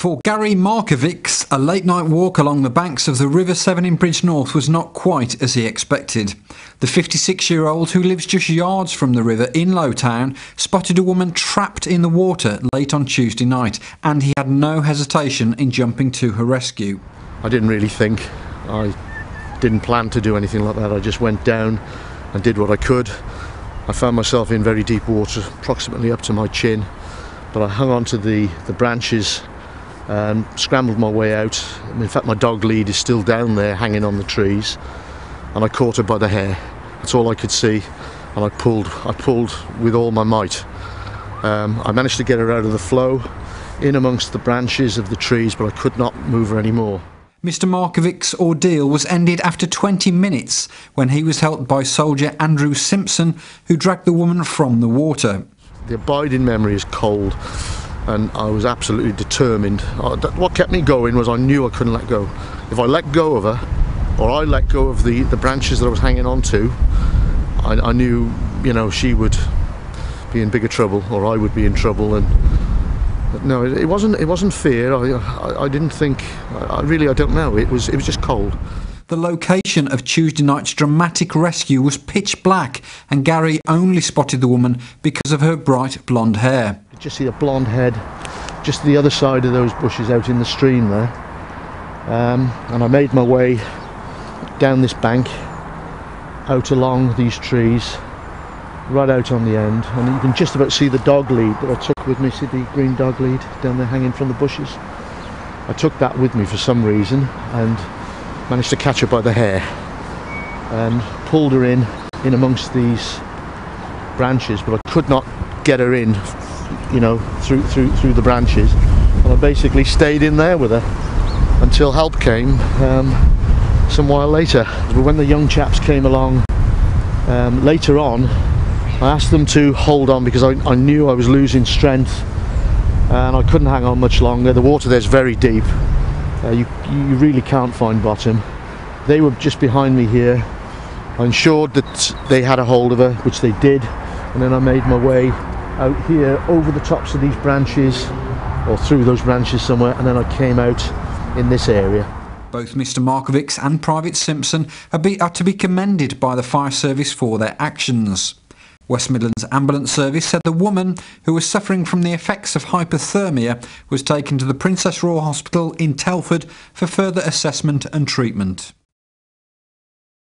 For Gary Markovics, a late-night walk along the banks of the River Severn in Bridgnorth was not quite as he expected. The 56-year-old, who lives just yards from the river in Lowtown, spotted a woman trapped in the water late on Tuesday night, and he had no hesitation in jumping to her rescue. I didn't really think. I didn't plan to do anything like that. I just went down and did what I could. I found myself in very deep water, approximately up to my chin, but I hung on to the branches and scrambled my way out. In fact, my dog lead is still down there hanging on the trees, and I caught her by the hair. That's all I could see, and I pulled with all my might. I managed to get her out of the flow, in amongst the branches of the trees, but I could not move her anymore. Mr. Markovics' ordeal was ended after 20 minutes when he was helped by soldier Andrew Simpson, who dragged the woman from the water. The abiding memory is cold, and I was absolutely determined. What kept me going was I knew I couldn't let go. If I let go of her, or I let go of the branches that I was hanging on to, I knew, she would be in bigger trouble, or I would be in trouble. And no, it wasn't fear. I didn't think. I don't know. It was just cold. The location of Tuesday night's dramatic rescue was pitch black, and Gary only spotted the woman because of her bright blonde hair. You just see a blonde head just the other side of those bushes out in the stream there. And I made my way down this bank, out along these trees, right out on the end, and you can just about see the dog lead that I took with me. See the green dog lead down there hanging from the bushes? I took that with me for some reason and managed to catch her by the hair and pulled her in amongst these branches, but I could not get her in, through the branches, and I basically stayed in there with her until help came some while later. But when the young chaps came along later on, I asked them to hold on because I knew I was losing strength and I couldn't hang on much longer. The water there's very deep. You really can't find bottom. They were just behind me here. I ensured that they had a hold of her, which they did, and then I made my way out here over the tops of these branches, or through those branches somewhere, and then I came out in this area. Both Mr. Markovics and Private Simpson are to be commended by the fire service for their actions. West Midlands Ambulance Service said the woman, who was suffering from the effects of hypothermia, was taken to the Princess Royal Hospital in Telford for further assessment and treatment.